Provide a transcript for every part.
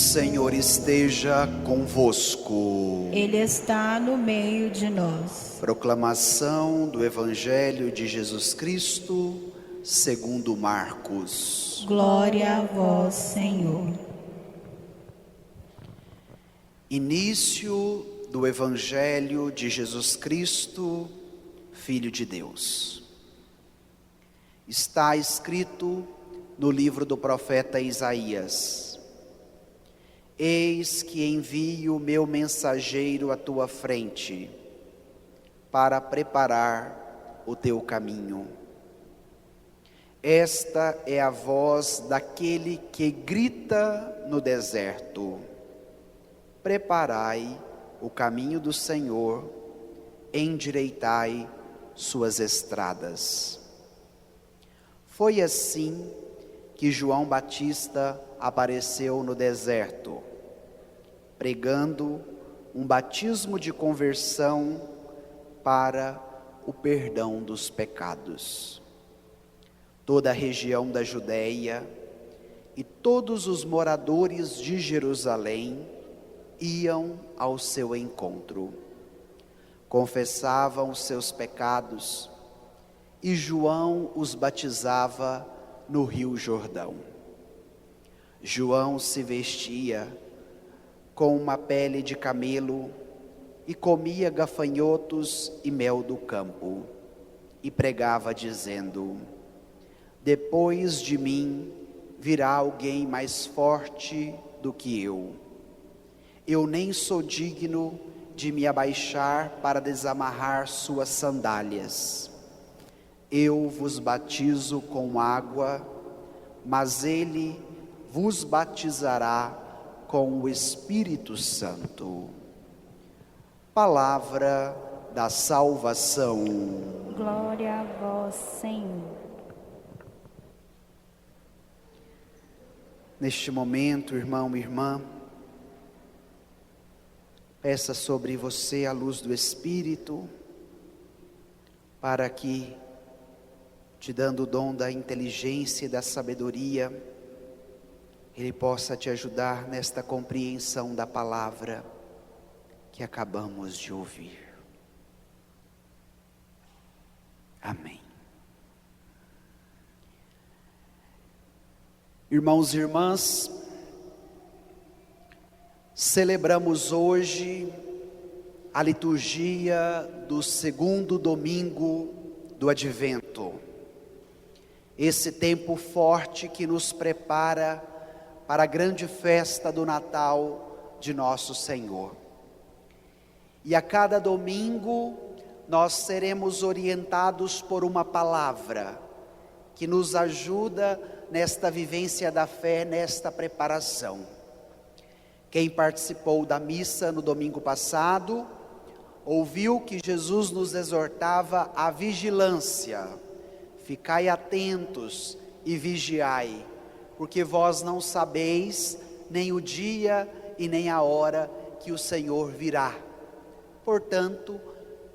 Senhor esteja convosco. Ele está no meio de nós. Proclamação do Evangelho de Jesus Cristo, segundo Marcos. Glória a vós, Senhor. Início do Evangelho de Jesus Cristo, Filho de Deus. Está escrito no livro do profeta Isaías: Eis que envio o meu mensageiro à tua frente, para preparar o teu caminho. Esta é a voz daquele que grita no deserto: preparai o caminho do Senhor, endireitai suas estradas. Foi assim que João Batista apareceu no deserto, pregando um batismo de conversão para o perdão dos pecados. Toda a região da Judéia e todos os moradores de Jerusalém iam ao seu encontro, confessavam os seus pecados e João os batizava no Rio Jordão. João se vestia com uma pele de camelo e comia gafanhotos e mel do campo, e pregava dizendo: depois de mim virá alguém mais forte do que eu. Eu nem sou digno de me abaixar para desamarrar suas sandálias. Eu vos batizo com água, mas ele vos batizará com o Espírito Santo. Palavra da salvação. Glória a vós, Senhor. Neste momento, irmão e irmã, peça sobre você a luz do Espírito, para que, te dando o dom da inteligência e da sabedoria, Ele possa te ajudar nesta compreensão da palavra que acabamos de ouvir. Amém. Irmãos e irmãs, celebramos hoje a liturgia do segundo domingo do Advento. Esse tempo forte que nos prepara para a grande festa do Natal de nosso Senhor. E a cada domingo nós seremos orientados por uma palavra que nos ajuda nesta vivência da fé, nesta preparação. Quem participou da missa no domingo passado, ouviu que Jesus nos exortava à vigilância. Ficai atentos e vigiai, porque vós não sabeis nem o dia e nem a hora que o Senhor virá. Portanto,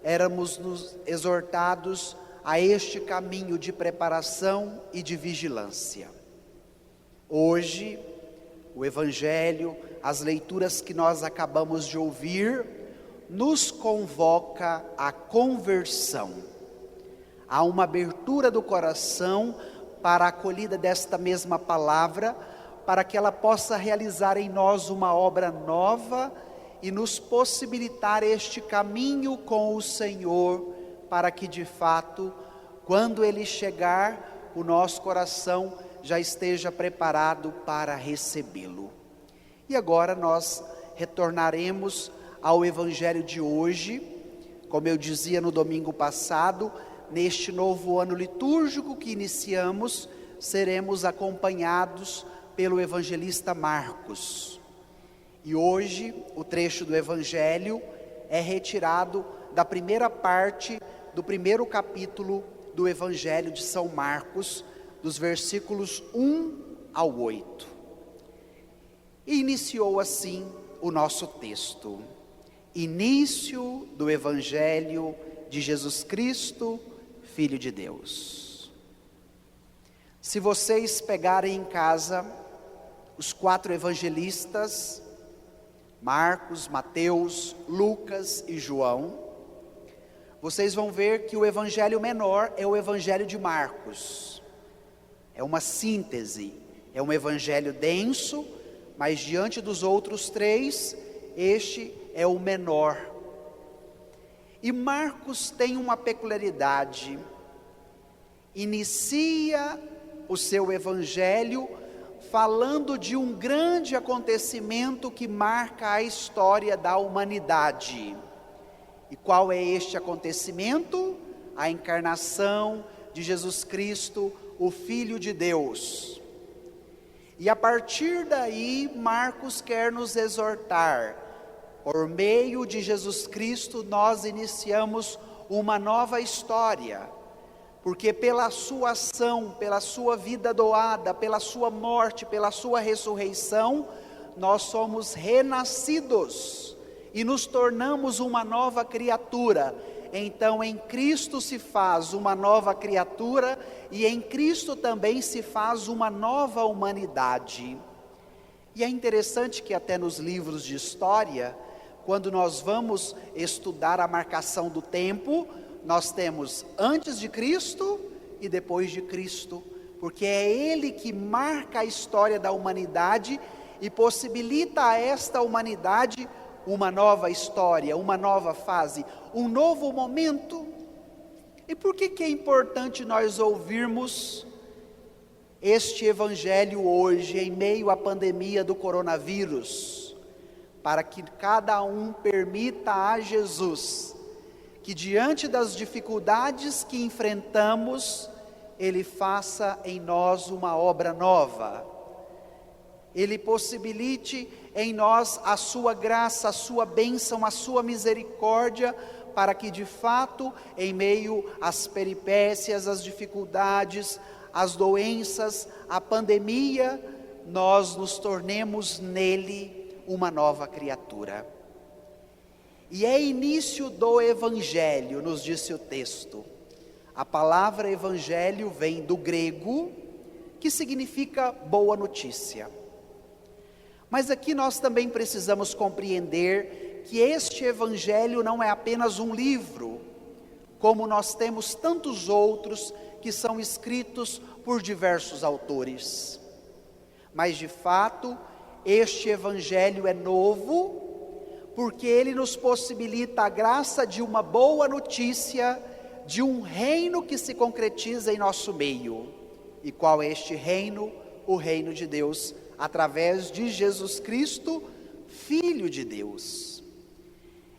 éramos nos exortados a este caminho de preparação e de vigilância. Hoje, o Evangelho, as leituras que nós acabamos de ouvir, nos convoca à conversão, a uma abertura do coração para a acolhida desta mesma palavra, para que ela possa realizar em nós uma obra nova e nos possibilitar este caminho com o Senhor, para que de fato, quando Ele chegar, o nosso coração já esteja preparado para recebê-lo. E agora nós retornaremos ao Evangelho de hoje, como eu dizia no domingo passado. Neste novo ano litúrgico que iniciamos, seremos acompanhados pelo evangelista Marcos. E hoje o trecho do Evangelho é retirado da primeira parte do primeiro capítulo do Evangelho de São Marcos, dos versículos 1 ao 8. E iniciou assim o nosso texto. Início do Evangelho de Jesus Cristo, Filho de Deus. Se vocês pegarem em casa os 4 evangelistas, Marcos, Mateus, Lucas e João, vocês vão ver que o evangelho menor é o evangelho de Marcos. É uma síntese, é um evangelho denso, mas diante dos outros 3, este é o menor. E Marcos tem uma peculiaridade, inicia o seu evangelho falando de um grande acontecimento que marca a história da humanidade. E qual é este acontecimento? A encarnação de Jesus Cristo, o Filho de Deus. E a partir daí, Marcos quer nos exortar. Por meio de Jesus Cristo, nós iniciamos uma nova história. Porque pela sua ação, pela sua vida doada, pela sua morte, pela sua ressurreição, nós somos renascidos e nos tornamos uma nova criatura. Então em Cristo se faz uma nova criatura e em Cristo também se faz uma nova humanidade. E é interessante que até nos livros de história, quando nós vamos estudar a marcação do tempo, nós temos antes de Cristo e depois de Cristo, porque é Ele que marca a história da humanidade e possibilita a esta humanidade uma nova história, uma nova fase, um novo momento. E por que é importante nós ouvirmos este evangelho hoje, em meio à pandemia do coronavírus? Para que cada um permita a Jesus que diante das dificuldades que enfrentamos, Ele faça em nós uma obra nova. Ele possibilite em nós a sua graça, a sua bênção, a sua misericórdia, para que de fato, em meio às peripécias, às dificuldades, às doenças, à pandemia, nós nos tornemos nele uma nova criatura. E é início do evangelho, nos disse o texto. A palavra evangelho vem do grego, que significa boa notícia. Mas aqui nós também precisamos compreender que este evangelho não é apenas um livro, como nós temos tantos outros que são escritos por diversos autores. Mas de fato, este evangelho é novo, porque ele nos possibilita a graça de uma boa notícia, de um reino que se concretiza em nosso meio. E qual é este reino? O reino de Deus, através de Jesus Cristo, Filho de Deus.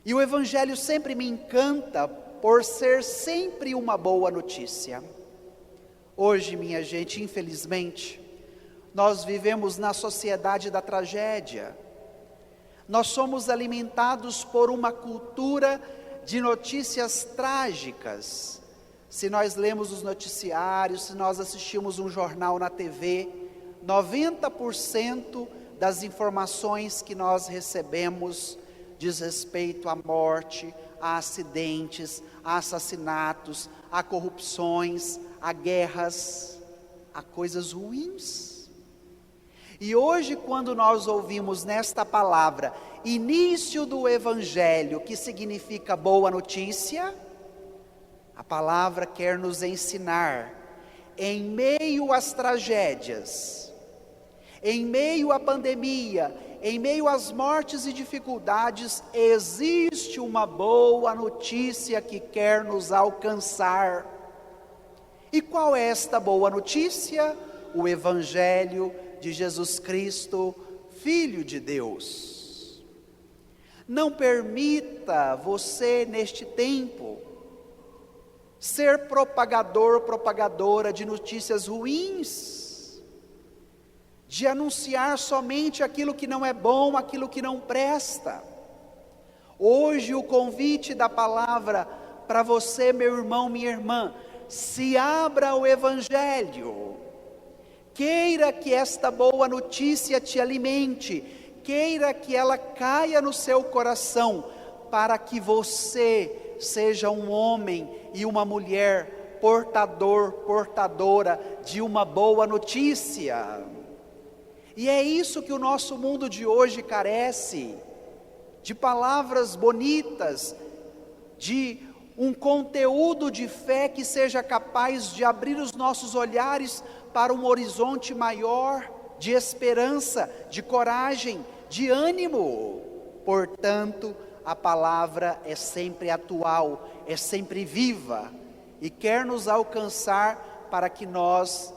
E o evangelho sempre me encanta por ser sempre uma boa notícia. Hoje, minha gente, infelizmente, nós vivemos na sociedade da tragédia. Nós somos alimentados por uma cultura de notícias trágicas. Se nós lemos os noticiários, se nós assistimos um jornal na TV, 90% das informações que nós recebemos diz respeito à morte, a acidentes, a assassinatos, a corrupções, a guerras, a coisas ruins. E hoje, quando nós ouvimos nesta palavra, início do evangelho, que significa boa notícia, a palavra quer nos ensinar, em meio às tragédias, em meio à pandemia, em meio às mortes e dificuldades, existe uma boa notícia que quer nos alcançar. E qual é esta boa notícia? O evangelho de Jesus Cristo, Filho de Deus. Não permita você neste tempo ser propagador, propagadora de notícias ruins, de anunciar somente aquilo que não é bom, aquilo que não presta. Hoje o convite da palavra para você, meu irmão, minha irmã, se abra ao evangelho. Queira que esta boa notícia te alimente, queira que ela caia no seu coração, para que você seja um homem e uma mulher portadora de uma boa notícia. E é isso que o nosso mundo de hoje carece, de palavras bonitas, de um conteúdo de fé que seja capaz de abrir os nossos olhares para um horizonte maior, de esperança, de coragem, de ânimo. Portanto, a palavra é sempre atual, é sempre viva, e quer nos alcançar para que nós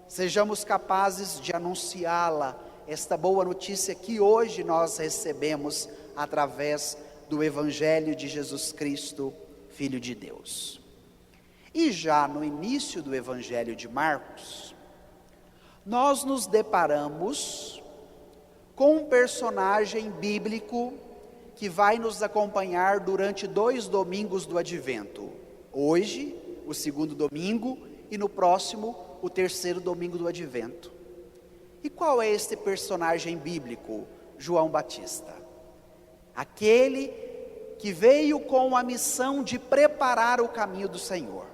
sejamos capazes de anunciá-la, esta boa notícia que hoje nós recebemos através do Evangelho de Jesus Cristo, Filho de Deus. E já no início do Evangelho de Marcos, nós nos deparamos com um personagem bíblico que vai nos acompanhar durante 2 domingos do Advento. Hoje, o 2º domingo, e no próximo, o 3º domingo do Advento. E qual é este personagem bíblico? João Batista. Aquele que veio com a missão de preparar o caminho do Senhor.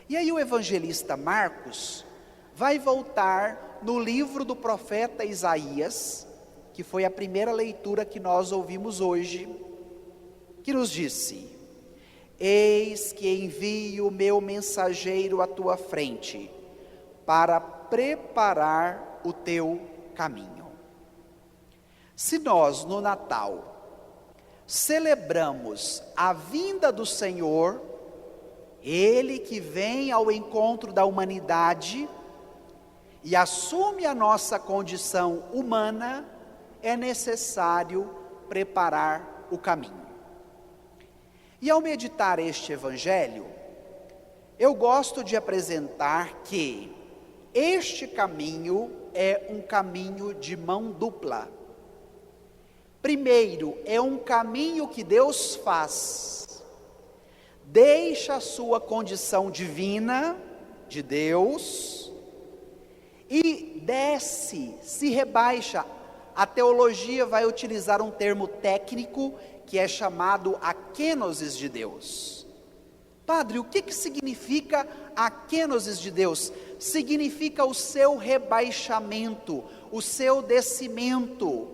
E aí o evangelista Marcos vai voltar no livro do profeta Isaías, que foi a primeira leitura que nós ouvimos hoje, que nos disse: eis que envio o meu mensageiro à tua frente, para preparar o teu caminho. Se nós no Natal celebramos a vinda do Senhor, Ele que vem ao encontro da humanidade e assume a nossa condição humana, é necessário preparar o caminho. E ao meditar este evangelho, eu gosto de apresentar que este caminho é um caminho de mão dupla. Primeiro, é um caminho que Deus faz, deixa a sua condição divina, de Deus, e desce, se rebaixa. A teologia vai utilizar um termo técnico que é chamado a kenosis de Deus. Padre, o que significa a kenosis de Deus? Significa o seu rebaixamento, o seu descimento,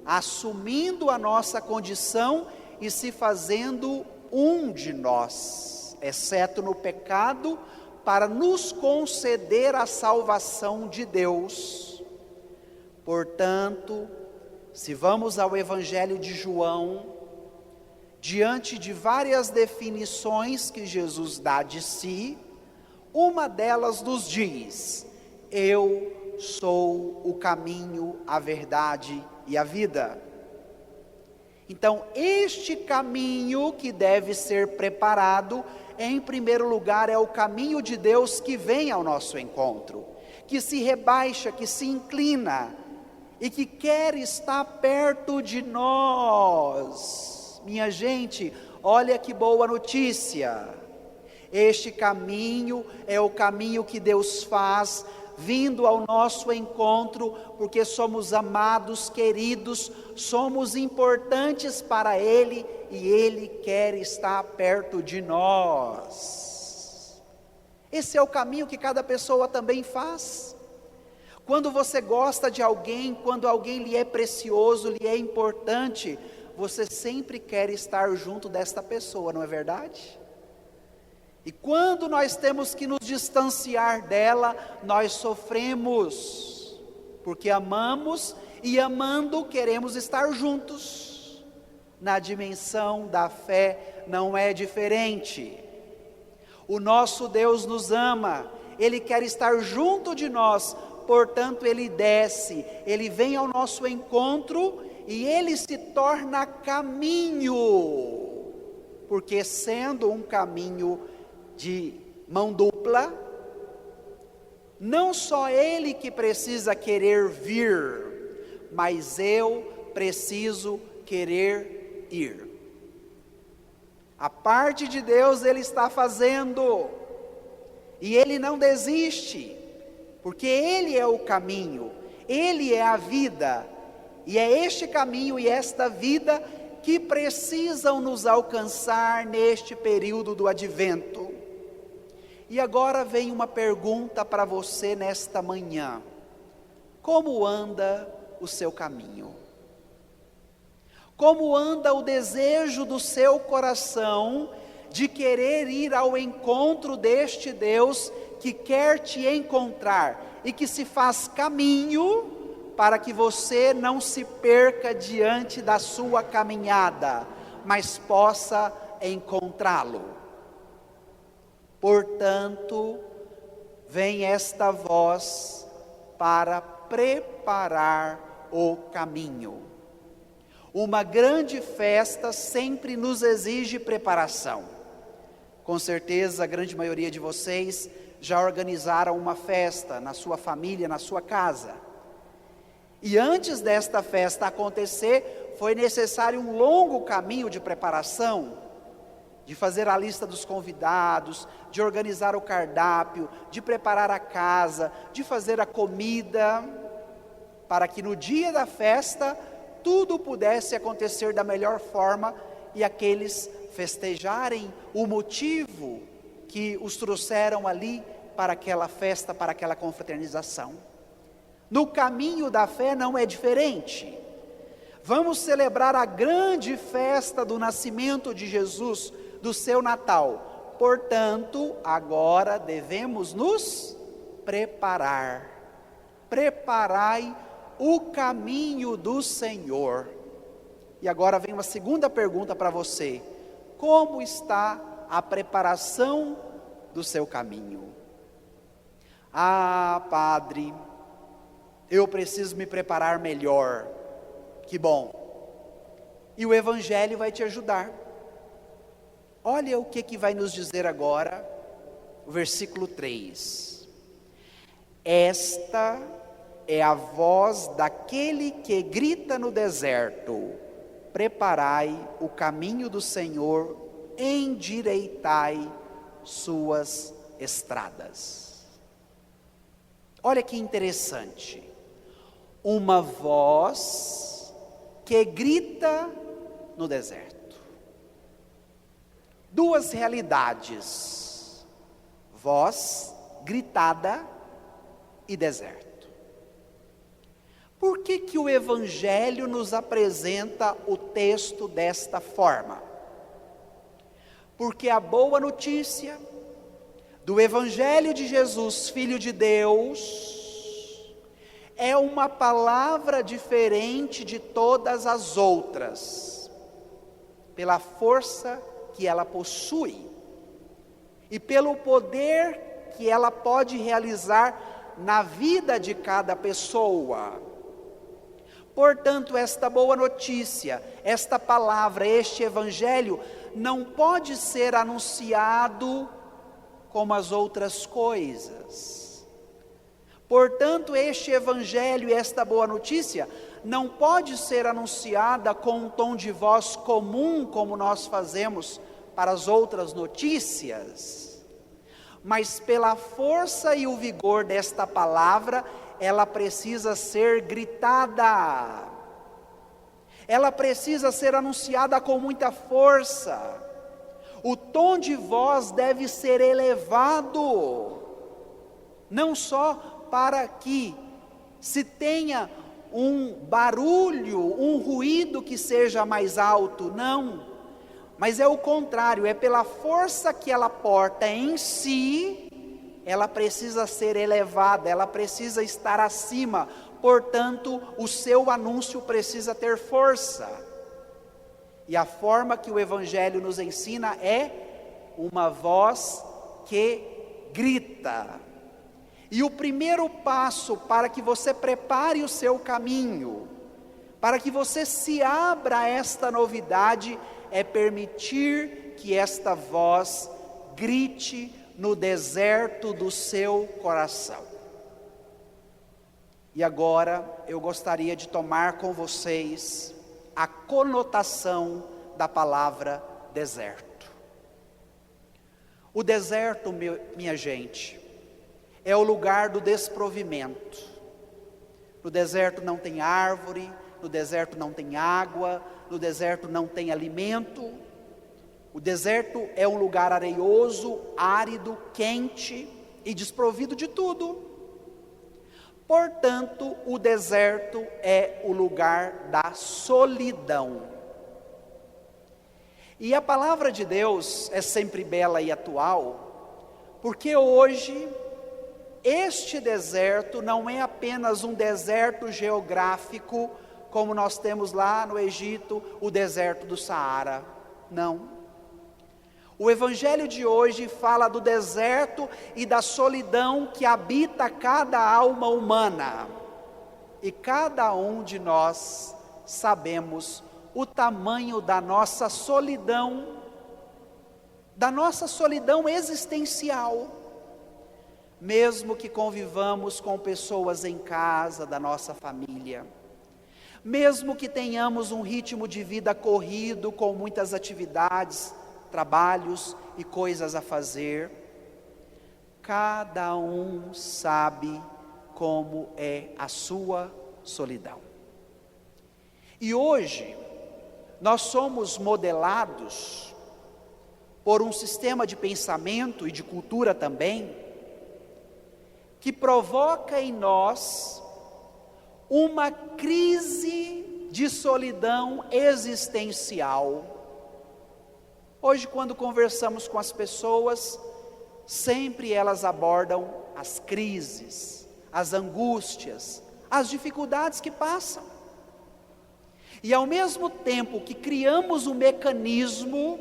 assumindo a nossa condição e se fazendo um de nós, exceto no pecado, para nos conceder a salvação de Deus. Portanto, se vamos ao Evangelho de João, diante de várias definições que Jesus dá de si, uma delas nos diz: eu sou o caminho, a verdade e a vida. Então, este caminho que deve ser preparado, em primeiro lugar, é o caminho de Deus que vem ao nosso encontro, que se rebaixa, que se inclina, e que quer estar perto de nós. Minha gente, olha que boa notícia. Este caminho é o caminho que Deus faz, vindo ao nosso encontro, porque somos amados, queridos, somos importantes para Ele, e Ele quer estar perto de nós. Esse é o caminho que cada pessoa também faz. Quando você gosta de alguém, quando alguém lhe é precioso, lhe é importante, você sempre quer estar junto desta pessoa, não é verdade? E quando nós temos que nos distanciar dela, nós sofremos, porque amamos e amando queremos estar juntos. Na dimensão da fé não é diferente. O nosso Deus nos ama, Ele quer estar junto de nós, portanto Ele desce, Ele vem ao nosso encontro e Ele se torna caminho, porque sendo um caminho de mão dupla, não só Ele que precisa querer vir, mas eu preciso querer ir. A parte de Deus Ele está fazendo, e Ele não desiste, porque Ele é o caminho, Ele é a vida, e é este caminho e esta vida que precisam nos alcançar neste período do Advento. E agora vem uma pergunta para você nesta manhã: como anda o seu caminho? Como anda o desejo do seu coração de querer ir ao encontro deste Deus que quer te encontrar e que se faz caminho para que você não se perca diante da sua caminhada, mas possa encontrá-lo? Portanto, vem esta voz para preparar o caminho. Uma grande festa sempre nos exige preparação. Com certeza, a grande maioria de vocês já organizaram uma festa na sua família, na sua casa. E antes desta festa acontecer, foi necessário um longo caminho de preparação, de fazer a lista dos convidados, de organizar o cardápio, de preparar a casa, de fazer a comida, para que no dia da festa tudo pudesse acontecer da melhor forma e aqueles festejarem o motivo que os trouxeram ali para aquela festa, para aquela confraternização. No caminho da fé não é diferente. Vamos celebrar a grande festa do nascimento de Jesus, do seu Natal. Portanto, agora devemos nos preparar. Preparai o caminho do Senhor. E agora vem uma segunda pergunta para você: como está a preparação do seu caminho? Ah, padre, eu preciso me preparar melhor. Que bom. E o Evangelho vai te ajudar. Olha o que vai nos dizer agora, o versículo 3. Esta é a voz daquele que grita no deserto: preparai o caminho do Senhor, endireitai suas estradas. Olha que interessante, uma voz que grita no deserto. Duas realidades: voz gritada e deserto. Por que o Evangelho nos apresenta o texto desta forma? Porque a boa notícia do Evangelho de Jesus, Filho de Deus, é uma palavra diferente de todas as outras, pela força que ela possui e pelo poder que ela pode realizar na vida de cada pessoa. Portanto, esta boa notícia, esta palavra, este Evangelho, não pode ser anunciado como as outras coisas. Portanto, este Evangelho e esta boa notícia não pode ser anunciada com um tom de voz comum, como nós fazemos para as outras notícias, mas pela força e o vigor desta palavra, ela precisa ser gritada, ela precisa ser anunciada com muita força. O tom de voz deve ser elevado, não só para que se tenha um barulho, um ruído que seja mais alto, não, mas é o contrário, é pela força que ela porta em si. Ela precisa ser elevada, ela precisa estar acima, portanto, o seu anúncio precisa ter força. E a forma que o Evangelho nos ensina é uma voz que grita. E o primeiro passo para que você prepare o seu caminho, para que você se abra a esta novidade, é permitir que esta voz grite no deserto do seu coração. E agora eu gostaria de tomar com vocês a conotação da palavra deserto. O deserto, minha gente, é o lugar do desprovimento. No deserto não tem árvore, no deserto não tem água, no deserto não tem alimento. O deserto é um lugar areioso, árido, quente e desprovido de tudo. Portanto, o deserto é o lugar da solidão. E a palavra de Deus é sempre bela e atual, porque hoje este deserto não é apenas um deserto geográfico, como nós temos lá no Egito, o deserto do Saara. Não. O evangelho de hoje fala do deserto e da solidão que habita cada alma humana. E cada um de nós sabemos o tamanho da nossa solidão existencial. Mesmo que convivamos com pessoas em casa, da nossa família, mesmo que tenhamos um ritmo de vida corrido, com muitas atividades, trabalhos e coisas a fazer, cada um sabe como é a sua solidão. E hoje, nós somos modelados por um sistema de pensamento e de cultura também, que provoca em nós uma crise de solidão existencial. Hoje, quando conversamos com as pessoas, sempre elas abordam as crises, as angústias, as dificuldades que passam. E ao mesmo tempo que criamos um mecanismo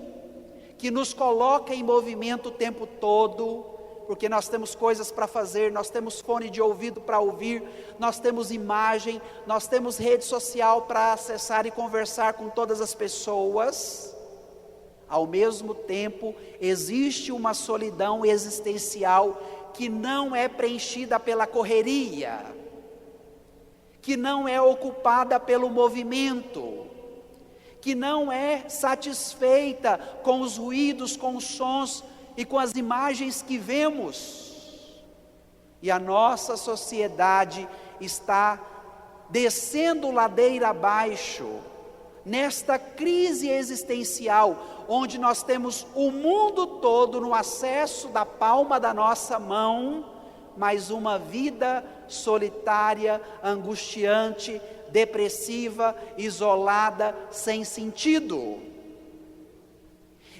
que nos coloca em movimento o tempo todo, porque nós temos coisas para fazer, nós temos fone de ouvido para ouvir, nós temos imagem, nós temos rede social para acessar e conversar com todas as pessoas. Ao mesmo tempo, existe uma solidão existencial que não é preenchida pela correria, que não é ocupada pelo movimento, que não é satisfeita com os ruídos, com os sons e com as imagens que vemos. E a nossa sociedade está descendo ladeira abaixo, nesta crise existencial, onde nós temos o mundo todo no acesso da palma da nossa mão, mas uma vida solitária, angustiante, depressiva, isolada, sem sentido.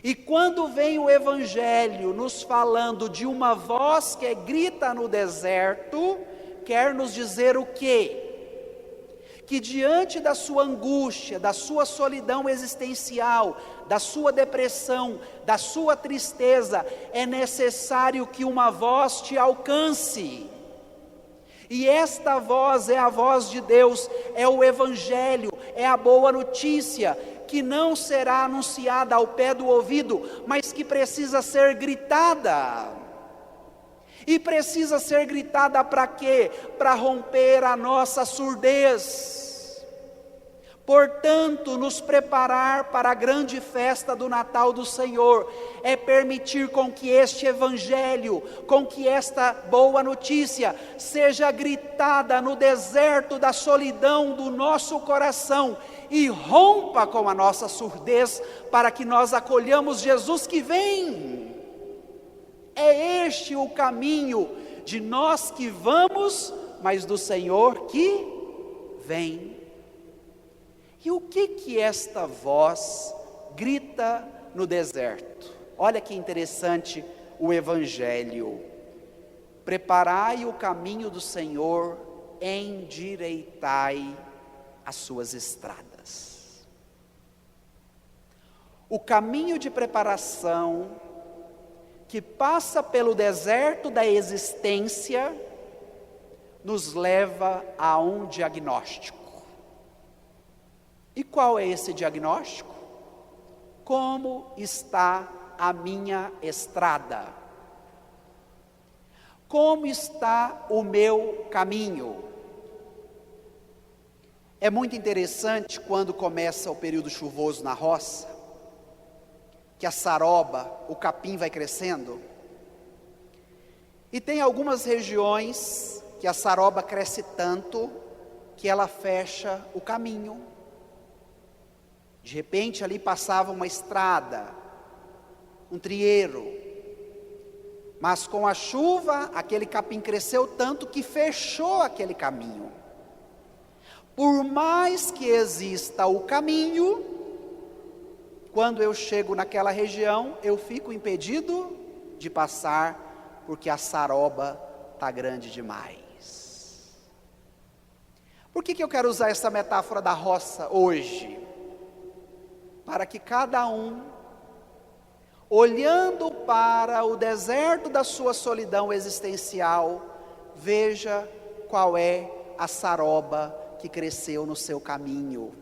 E quando vem o Evangelho nos falando de uma voz que grita no deserto, quer nos dizer o quê? Que diante da sua angústia, da sua solidão existencial, da sua depressão, da sua tristeza, é necessário que uma voz te alcance. E esta voz é a voz de Deus, é o Evangelho, é a boa notícia, que não será anunciada ao pé do ouvido, mas que precisa ser gritada. E precisa ser gritada para quê? Para romper a nossa surdez. Portanto, nos preparar para a grande festa do Natal do Senhor, é permitir com que este Evangelho, com que esta boa notícia, seja gritada no deserto da solidão do nosso coração, e rompa com a nossa surdez, para que nós acolhamos Jesus que vem. É este o caminho de nós que vamos, mas do Senhor que vem. E o que esta voz grita no deserto? Olha que interessante o Evangelho. Preparai o caminho do Senhor, endireitai as suas estradas. O caminho de preparação que passa pelo deserto da existência nos leva a um diagnóstico. E qual é esse diagnóstico? Como está a minha estrada? Como está o meu caminho? É muito interessante quando começa o período chuvoso na roça, que a saroba, o capim vai crescendo. E tem algumas regiões que a saroba cresce tanto que ela fecha o caminho. De repente ali passava uma estrada, um trieiro, Mas com a chuva, aquele capim cresceu tanto que fechou aquele caminho. Por mais que exista o caminho, quando eu chego naquela região, eu fico impedido de passar, porque a saroba está grande demais. Por que eu quero usar essa metáfora da roça hoje? Para que cada um, olhando para o deserto da sua solidão existencial, veja qual é a saroba que cresceu no seu caminho.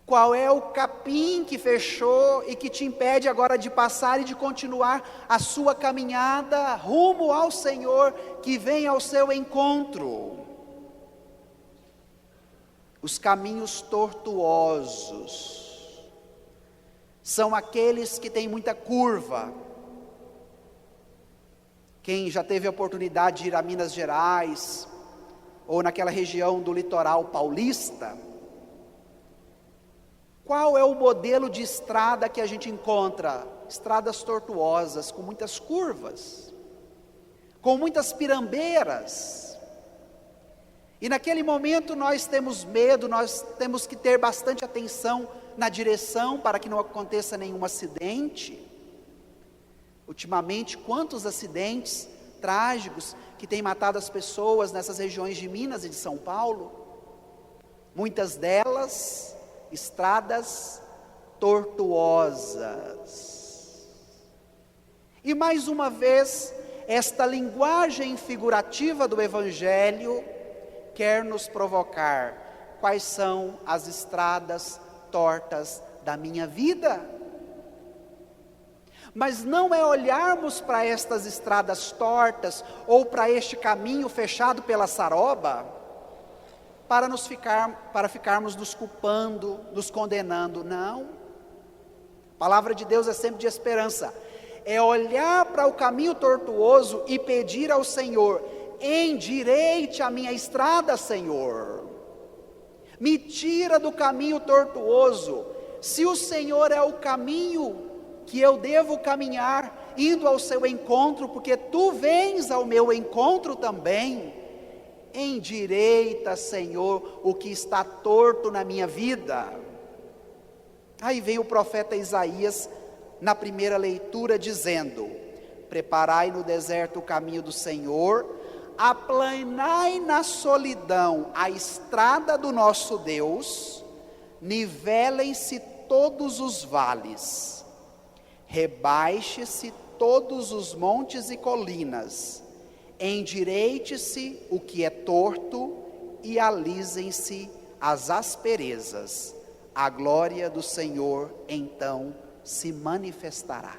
Qual é o capim que fechou e que te impede agora de passar e de continuar a sua caminhada rumo ao Senhor que vem ao seu encontro? Os caminhos tortuosos são aqueles que têm muita curva. Quem já teve a oportunidade de ir a Minas Gerais, ou naquela região do litoral paulista, qual é o modelo de estrada que a gente encontra? Estradas tortuosas, com muitas curvas, com muitas pirambeiras. E naquele momento nós temos medo, nós temos que ter bastante atenção na direção para que não aconteça nenhum acidente. Ultimamente, quantos acidentes trágicos que têm matado as pessoas nessas regiões de Minas e de São Paulo? Muitas delas, estradas tortuosas. E mais uma vez, esta linguagem figurativa do Evangelho quer nos provocar: quais são as estradas tortas da minha vida? Mas não é olharmos para estas estradas tortas, ou para este caminho fechado pela saroba, para ficarmos nos culpando, nos condenando. Não. A palavra de Deus é sempre de esperança. É olhar para o caminho tortuoso e pedir ao Senhor: endireite a minha estrada, Senhor. Me tira do caminho tortuoso. Se o Senhor é o caminho que eu devo caminhar, indo ao seu encontro, porque tu vens ao meu encontro também, endireita, Senhor, o que está torto na minha vida. Aí vem o profeta Isaías, na primeira leitura, dizendo: preparai no deserto o caminho do Senhor, aplanai na solidão a estrada do nosso Deus, nivelem-se todos os vales, rebaixe-se todos os montes e colinas, endireite-se o que é torto e alisem-se as asperezas. A glória do Senhor então se manifestará.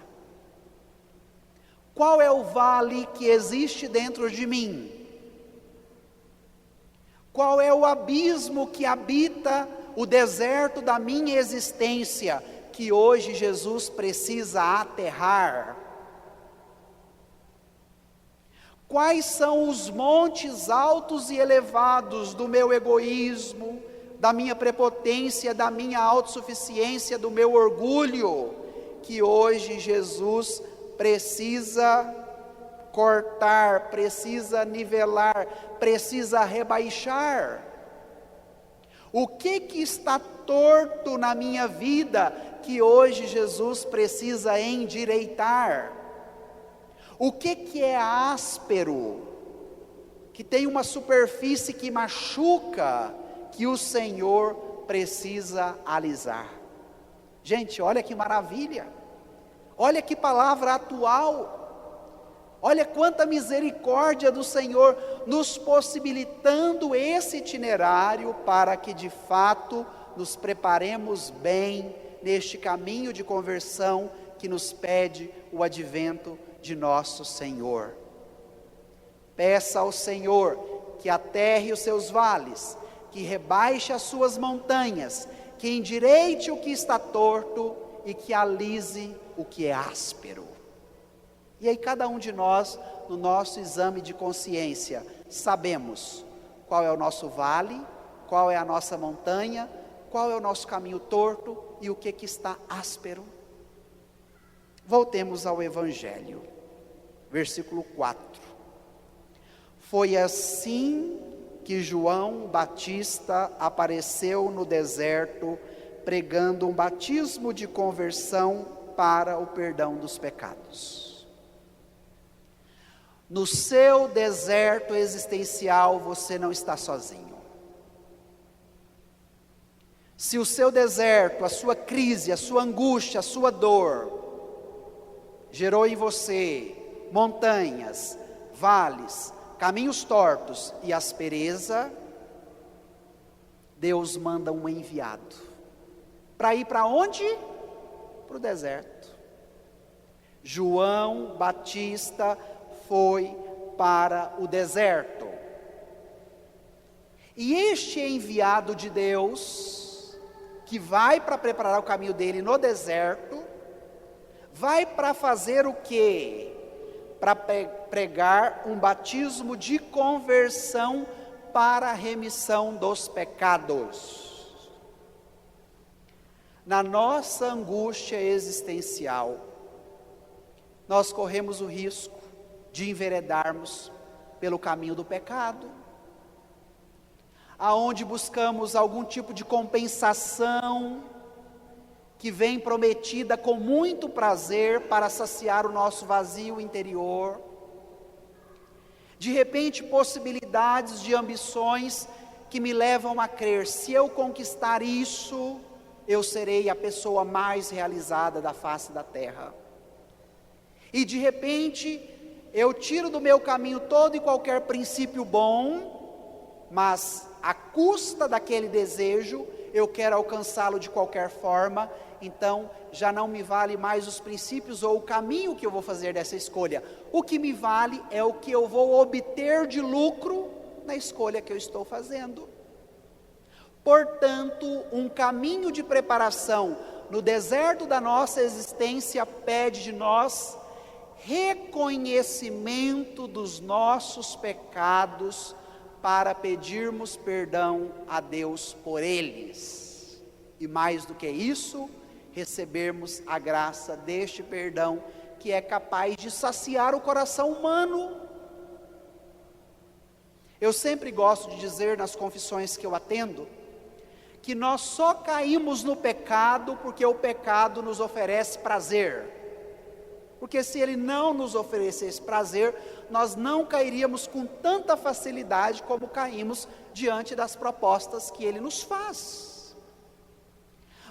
Qual é o vale que existe dentro de mim? Qual é o abismo que habita o deserto da minha existência, que hoje Jesus precisa aterrar? Quais são os montes altos e elevados do meu egoísmo, da minha prepotência, da minha autossuficiência, do meu orgulho, que hoje Jesus precisa cortar, precisa nivelar, precisa rebaixar? O que está torto na minha vida que hoje Jesus precisa endireitar? O que é áspero, que tem uma superfície que machuca, que o Senhor precisa alisar? Gente, olha que maravilha, olha que palavra atual, olha quanta misericórdia do Senhor, nos possibilitando esse itinerário, para que de fato nos preparemos bem neste caminho de conversão que nos pede o advento de nosso Senhor. Peça ao Senhor que aterre os seus vales, que rebaixe as suas montanhas, que endireite o que está torto e que alise o que é áspero. E aí cada um de nós, no nosso exame de consciência, sabemos qual é o nosso vale, qual é a nossa montanha, qual é o nosso caminho torto e o que está áspero. Voltemos ao Evangelho. versículo 4. Foi assim que João Batista apareceu no deserto, pregando um batismo de conversão para o perdão dos pecados. No seu deserto existencial, você não está sozinho. Se o seu deserto, a sua crise, a sua angústia, a sua dor, gerou em você montanhas, vales, caminhos tortos e aspereza, Deus manda um enviado. Para ir para onde? Para o deserto. João Batista foi para o deserto. E este enviado de Deus, que vai para preparar o caminho dele no deserto, vai para fazer o quê? Para pregar um batismo de conversão para a remissão dos pecados. Na nossa angústia existencial, nós corremos o risco de enveredarmos pelo caminho do pecado, aonde buscamos algum tipo de compensação que vem prometida com muito prazer para saciar o nosso vazio interior. De repente, possibilidades de ambições que me levam a crer, se eu conquistar isso, eu serei a pessoa mais realizada da face da terra. E de repente, eu tiro do meu caminho todo e qualquer princípio bom, mas à custa daquele desejo, eu quero alcançá-lo de qualquer forma, então já não me vale mais os princípios ou o caminho que eu vou fazer dessa escolha. O que me vale é o que eu vou obter de lucro na escolha que eu estou fazendo. Portanto, um caminho de preparação no deserto da nossa existência pede de nós reconhecimento dos nossos pecados para pedirmos perdão a Deus por eles. E mais do que isso, recebermos a graça deste perdão que é capaz de saciar o coração humano. Eu sempre gosto de dizer nas confissões que eu atendo, que nós só caímos no pecado porque o pecado nos oferece prazer. Porque se ele não nos oferecesse prazer, nós não cairíamos com tanta facilidade como caímos diante das propostas que ele nos faz.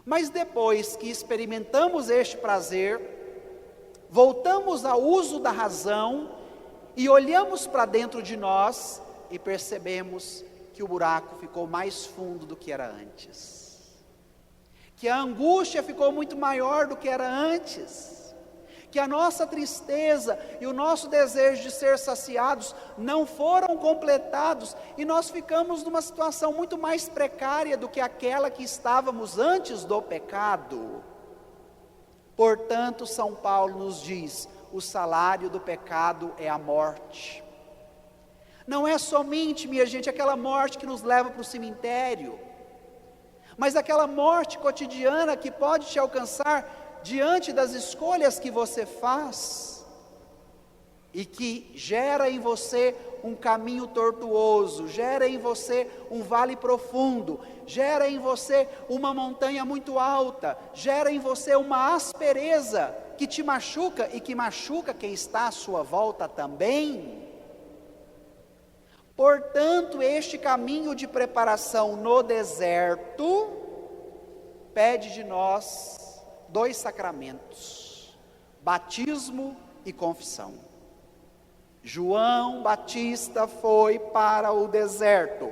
Mas depois que experimentamos este prazer, voltamos ao uso da razão e olhamos para dentro de nós e percebemos que o buraco ficou mais fundo do que era antes, que a angústia ficou muito maior do que era antes, que a nossa tristeza e o nosso desejo de ser saciados não foram completados, e nós ficamos numa situação muito mais precária do que aquela que estávamos antes do pecado. Portanto, São Paulo nos diz, o salário do pecado é a morte. Não é somente, minha gente, aquela morte que nos leva para o cemitério, mas aquela morte cotidiana que pode te alcançar diante das escolhas que você faz, e que gera em você um caminho tortuoso, gera em você um vale profundo, gera em você uma montanha muito alta, gera em você uma aspereza que te machuca e que machuca quem está à sua volta também. Portanto, este caminho de preparação no deserto pede de nós dois sacramentos: batismo e confissão. João Batista foi para o deserto,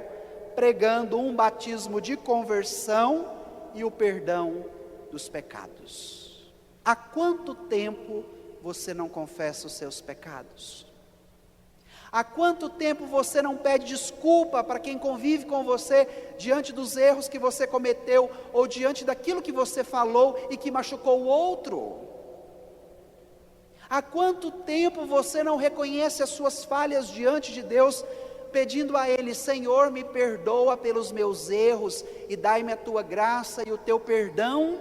pregando um batismo de conversão e o perdão dos pecados. Há quanto tempo você não confessa os seus pecados? Há quanto tempo você não pede desculpa para quem convive com você diante dos erros que você cometeu ou diante daquilo que você falou e que machucou o outro? Há quanto tempo você não reconhece as suas falhas diante de Deus, pedindo a Ele: Senhor, me perdoa pelos meus erros e dai-me a tua graça e o teu perdão?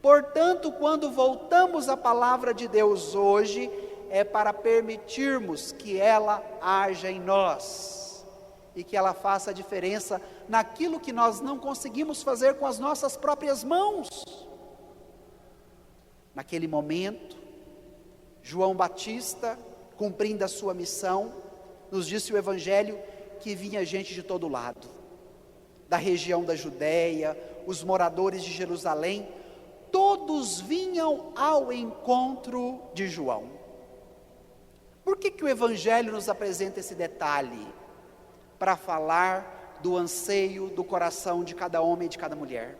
Portanto, quando voltamos à palavra de Deus hoje, é para permitirmos que ela haja em nós e que ela faça a diferença naquilo que nós não conseguimos fazer com as nossas próprias mãos. Naquele momento, João Batista, cumprindo a sua missão, nos disse o Evangelho que vinha gente de todo lado, da região da Judéia, os moradores de Jerusalém, todos vinham ao encontro de João. Por que o Evangelho nos apresenta esse detalhe? Para falar do anseio do coração de cada homem e de cada mulher.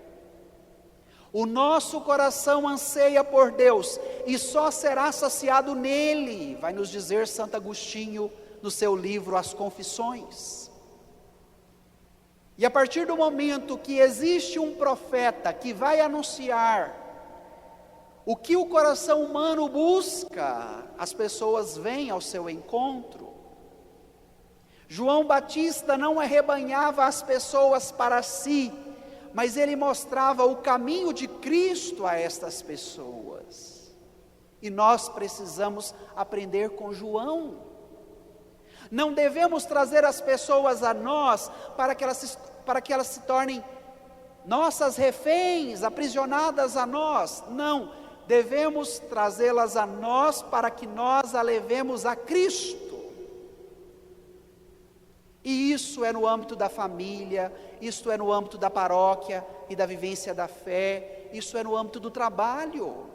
O nosso coração anseia por Deus e só será saciado nele, vai nos dizer Santo Agostinho no seu livro As Confissões. E a partir do momento que existe um profeta que vai anunciar o que o coração humano busca, as pessoas vêm ao seu encontro. João Batista não arrebanhava as pessoas para si, mas ele mostrava o caminho de Cristo a estas pessoas. E nós precisamos aprender com João. Não devemos trazer as pessoas a nós para que elas se tornem nossas reféns, aprisionadas a nós. Não, devemos trazê-las a nós para que nós a levemos a Cristo. E isso é no âmbito da família, isso é no âmbito da paróquia e da vivência da fé, isso é no âmbito do trabalho.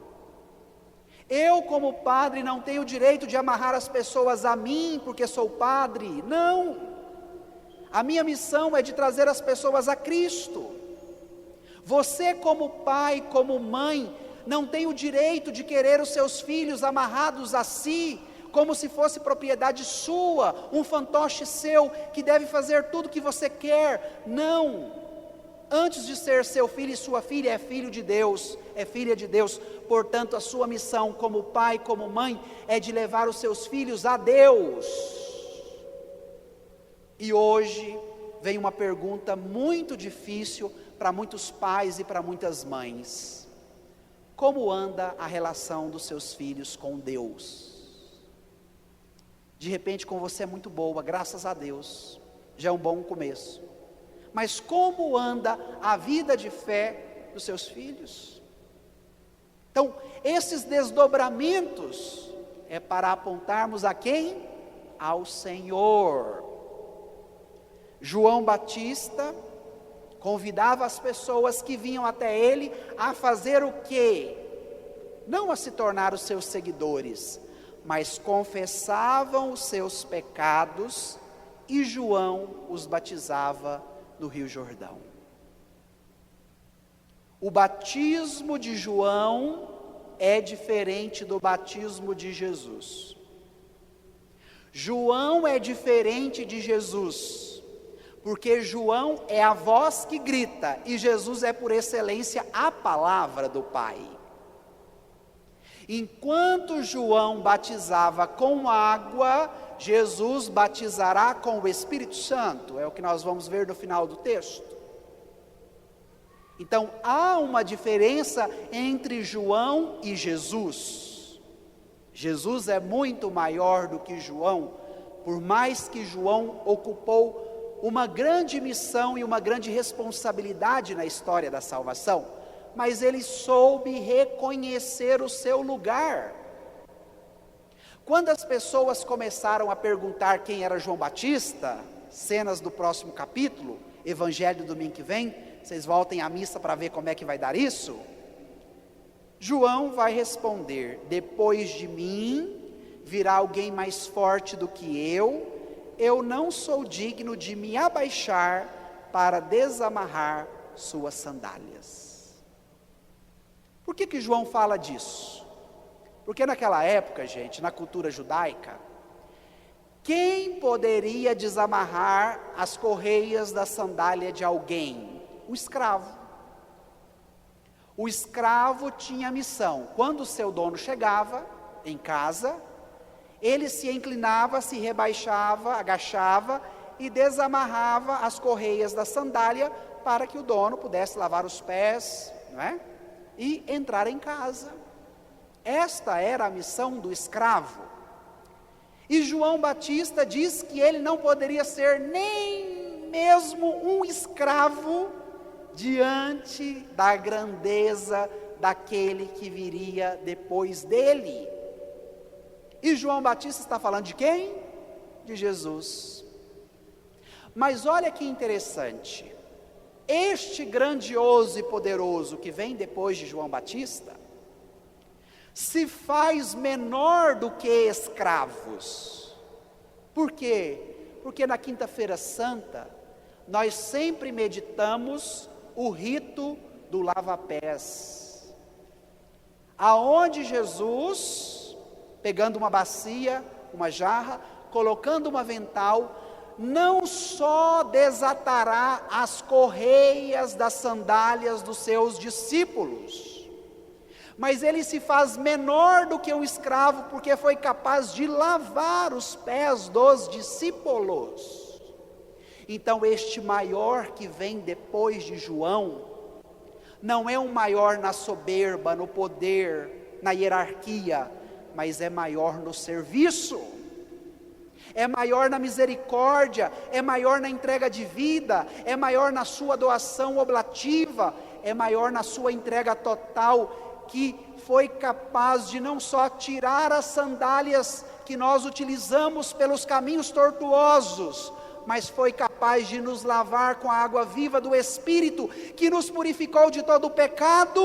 Eu, como padre, não tenho o direito de amarrar as pessoas a mim, porque sou padre. Não. A minha missão é de trazer as pessoas a Cristo. Você, como pai, como mãe, não tem o direito de querer os seus filhos amarrados a si, como se fosse propriedade sua, um fantoche seu, que deve fazer tudo o que você quer. Não. Antes de ser seu filho e sua filha, é filho de Deus, é filha de Deus. Portanto, a sua missão como pai, como mãe, é de levar os seus filhos a Deus. E hoje vem uma pergunta muito difícil para muitos pais e para muitas mães: como anda a relação dos seus filhos com Deus? De repente com você é muito boa, graças a Deus, já é um bom começo. Mas como anda a vida de fé dos seus filhos? Então, esses desdobramentos é para apontarmos a quem? Ao Senhor. João Batista convidava as pessoas que vinham até ele a fazer o quê? Não a se tornar os seus seguidores, mas confessavam os seus pecados e João os batizava no Rio Jordão. O batismo de João é diferente do batismo de Jesus. João é diferente de Jesus, porque João é a voz que grita e Jesus é por excelência a palavra do Pai. Enquanto João batizava com água, Jesus batizará com o Espírito Santo, é o que nós vamos ver no final do texto. Então, há uma diferença entre João e Jesus. Jesus é muito maior do que João, por mais que João ocupou uma grande missão e uma grande responsabilidade na história da salvação, mas ele soube reconhecer o seu lugar. Quando as pessoas começaram a perguntar quem era João Batista, cenas do próximo capítulo, Evangelho do domingo que vem, vocês voltem à missa para ver como é que vai dar isso. João vai responder: depois de mim virá alguém mais forte do que eu não sou digno de me abaixar para desamarrar suas sandálias. Por que João fala disso? Porque naquela época, gente, na cultura judaica, quem poderia desamarrar as correias da sandália de alguém? O escravo. O escravo tinha missão. Quando o seu dono chegava em casa, ele se inclinava, se rebaixava, agachava e desamarrava as correias da sandália para que o dono pudesse lavar os pés, não é? E entrar em casa. Esta era a missão do escravo. E João Batista diz que ele não poderia ser nem mesmo um escravo diante da grandeza daquele que viria depois dele. E João Batista está falando de quem? De Jesus. Mas olha que interessante, este grandioso e poderoso que vem depois de João Batista, se faz menor do que escravos. Por quê? Porque na Quinta-feira Santa, nós sempre meditamos o rito do lava-pés, aonde Jesus, pegando uma bacia, uma jarra, colocando um avental, não só desatará as correias das sandálias dos seus discípulos, mas ele se faz menor do que um escravo, porque foi capaz de lavar os pés dos discípulos. Então este maior que vem depois de João, não é um maior na soberba, no poder, na hierarquia, mas é maior no serviço, é maior na misericórdia, é maior na entrega de vida, é maior na sua doação oblativa, é maior na sua entrega total, que foi capaz de não só tirar as sandálias que nós utilizamos pelos caminhos tortuosos, mas foi capaz de nos lavar com a água viva do Espírito, que nos purificou de todo o pecado.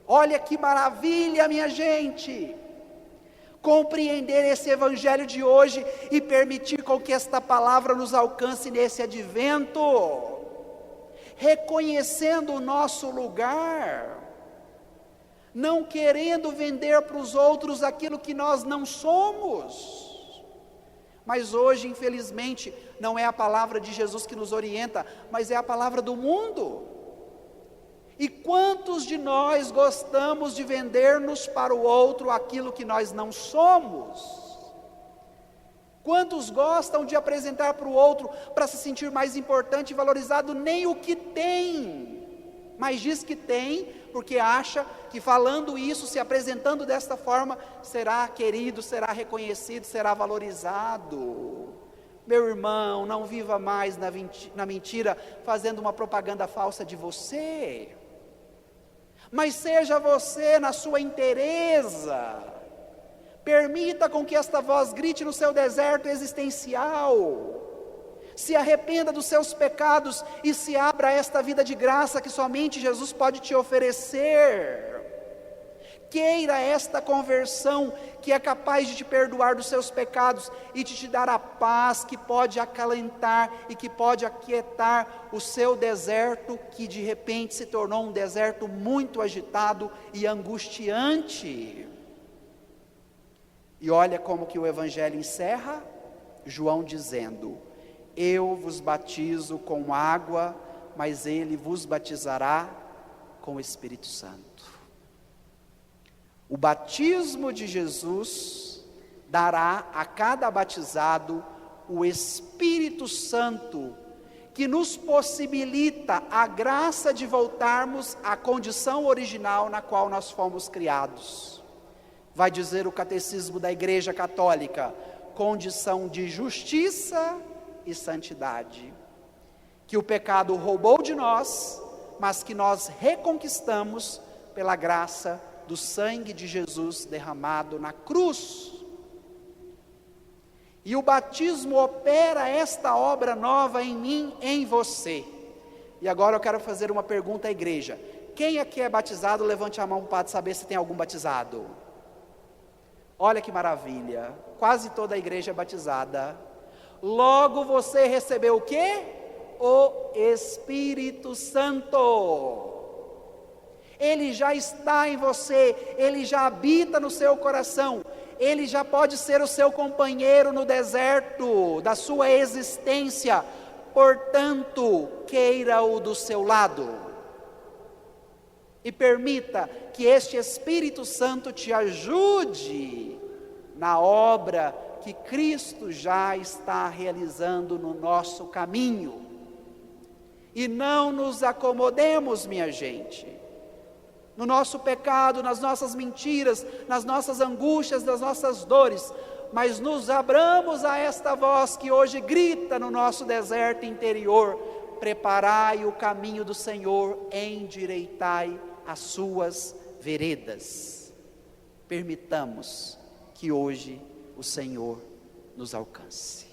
Olha que maravilha, minha gente, compreender esse evangelho de hoje e permitir com que esta palavra nos alcance nesse advento, reconhecendo o nosso lugar, não querendo vender para os outros aquilo que nós não somos. Mas hoje, infelizmente, não é a palavra de Jesus que nos orienta, mas é a palavra do mundo. E quantos de nós gostamos de vender-nos para o outro aquilo que nós não somos? Quantos gostam de apresentar para o outro para se sentir mais importante e valorizado nem o que tem, mas diz que tem, porque acha que falando isso, se apresentando desta forma, será querido, será reconhecido, será valorizado. Meu irmão, não viva mais na mentira, fazendo uma propaganda falsa de você, mas seja você na sua inteireza. Permita com que esta voz grite no seu deserto existencial, se arrependa dos seus pecados e se abra a esta vida de graça que somente Jesus pode te oferecer. Queira esta conversão que é capaz de te perdoar dos seus pecados e de te dar a paz que pode acalentar e que pode aquietar o seu deserto, que de repente se tornou um deserto muito agitado e angustiante. E olha como que o Evangelho encerra, João dizendo: eu vos batizo com água, mas ele vos batizará com o Espírito Santo. O batismo de Jesus dará a cada batizado o Espírito Santo, que nos possibilita a graça de voltarmos à condição original na qual nós fomos criados. Vai dizer o Catecismo da Igreja Católica: condição de justiça e santidade, que o pecado roubou de nós, mas que nós reconquistamos pela graça do sangue de Jesus derramado na cruz. E o batismo opera esta obra nova em mim, em você. E agora eu quero fazer uma pergunta à igreja: quem aqui é batizado? Levante a mão para saber se tem algum batizado. Olha que maravilha, quase toda a igreja é batizada. Logo você recebeu o quê? O Espírito Santo. Ele já está em você, ele já habita no seu coração, ele já pode ser o seu companheiro no deserto da sua existência. Portanto, queira-o do seu lado e permita que este Espírito Santo te ajude na obra que Cristo já está realizando no nosso caminho. E não nos acomodemos, minha gente. no nosso pecado, nas nossas mentiras, nas nossas angústias, nas nossas dores, mas nos abramos a esta voz que hoje grita no nosso deserto interior: preparai o caminho do Senhor, endireitai as suas veredas. Permitamos que hoje o Senhor nos alcance.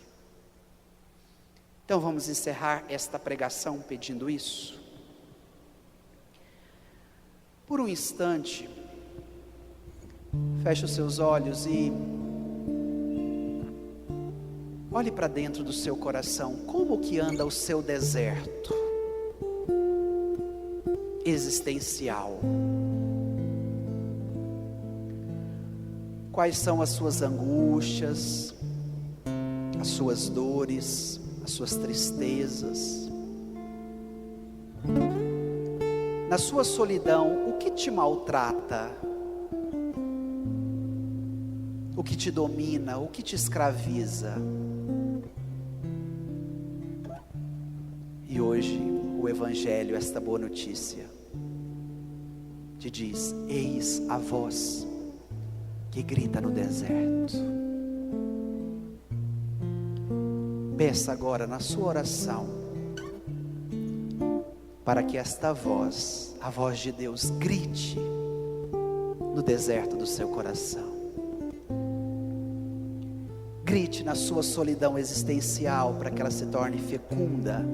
Então vamos encerrar esta pregação pedindo isso. Por um instante, feche os seus olhos e olhe para dentro do seu coração. Como que anda o seu deserto existencial? Quais são as suas angústias, as suas dores, as suas tristezas? Na sua solidão, o que te maltrata? O que te domina? O que te escraviza? E hoje o Evangelho, esta boa notícia, te diz: eis a voz que grita no deserto. Peça agora na sua oração, para que esta voz, a voz de Deus, grite no deserto do seu coração. Grite na sua solidão existencial, para que ela se torne fecunda.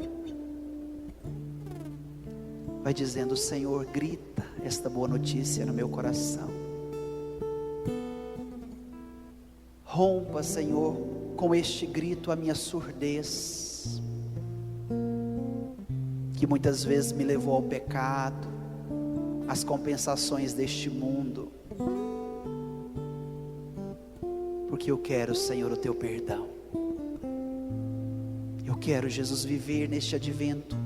Vai dizendo: Senhor, grita esta boa notícia no meu coração. Rompa, Senhor, com este grito a minha surdez, que muitas vezes me levou ao pecado, às compensações deste mundo, porque eu quero, Senhor, o teu perdão. Eu quero, Jesus, viver neste advento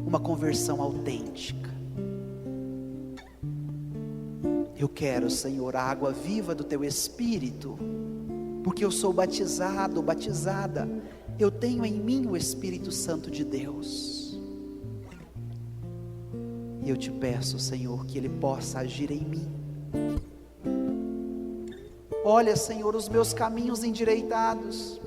uma conversão autêntica. Eu quero, Senhor, a água viva do teu Espírito, porque eu sou batizado, batizada, eu tenho em mim o Espírito Santo de Deus. E eu te peço, Senhor, que Ele possa agir em mim. Olha, Senhor, os meus caminhos endireitados.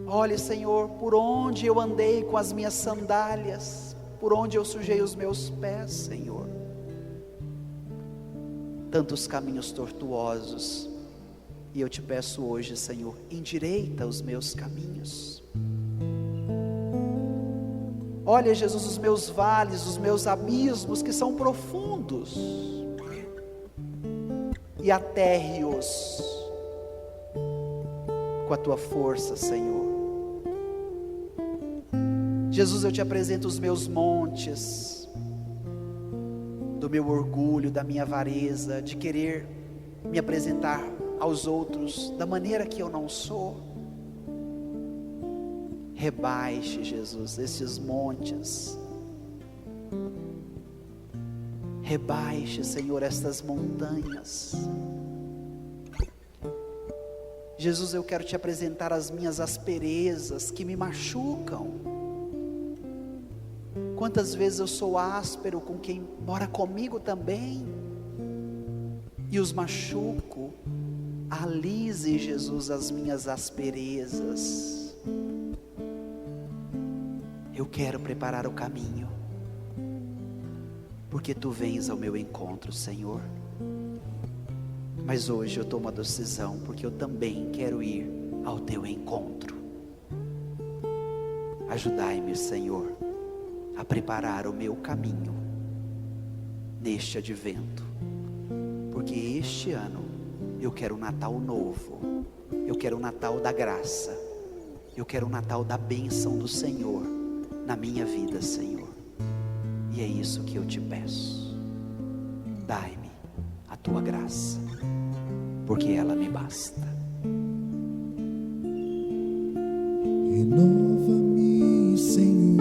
Olha, Senhor, por onde eu andei com as minhas sandálias, por onde eu sujei os meus pés, Senhor. Tantos caminhos tortuosos. E eu te peço hoje, Senhor, endireita os meus caminhos. Olha, Jesus, os meus vales, os meus abismos que são profundos, e aterre-os com a tua força, Senhor. Jesus, eu te apresento os meus montes, do meu orgulho, da minha avareza, de querer me apresentar aos outros da maneira que eu não sou. Rebaixe, Jesus, esses montes. Rebaixe, Senhor, estas montanhas. Jesus, eu quero te apresentar as minhas asperezas que me machucam. Quantas vezes eu sou áspero com quem mora comigo também e os machuco. Alise, Jesus, as minhas asperezas. Eu quero preparar o caminho, porque tu vens ao meu encontro, Senhor. Mas hoje eu tomo uma decisão, porque eu também quero ir ao teu encontro. Ajudai-me, Senhor, a preparar o meu caminho neste advento, porque este ano eu quero um Natal novo, eu quero um Natal da graça, eu quero um Natal da bênção do Senhor na minha vida, Senhor. E é isso que eu te peço. Dai-me a tua graça, porque ela me basta. Renova-me, Senhor,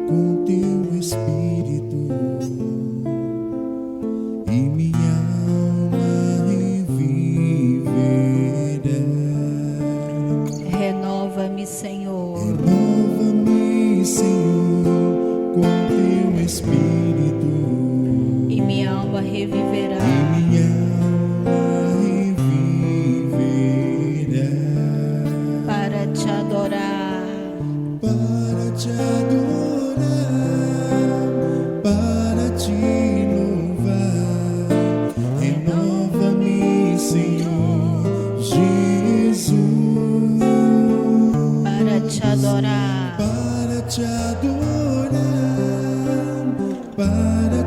com teu Espírito, e minha alma reviverá. Renova-me, Senhor. Renova-me, Senhor, com teu Espírito,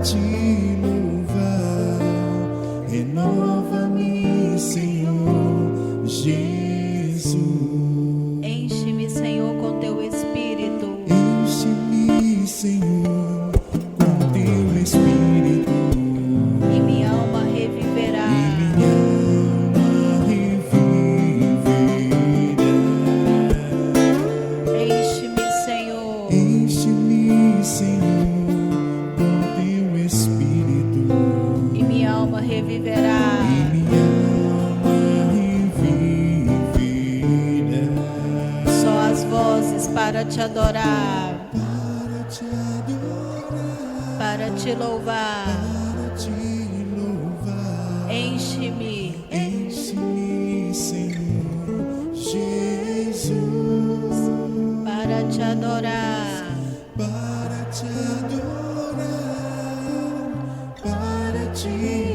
te louvar. Renova-me, Senhor Jesus. Enche-me, Senhor, com teu Espírito. Enche-me, Senhor, com teu Espírito. E minha alma reviverá. Minha alma reviverá. Enche-me, Senhor. Enche-me, Senhor, com teu Espírito. E minha alma reviverá. Minha alma reviverá. Só as vozes para te adorar, Para te adorar, para te louvar. para te louvar. Enche-me. Enche-me, Senhor Jesus, Para te adorar, para te adorar, para te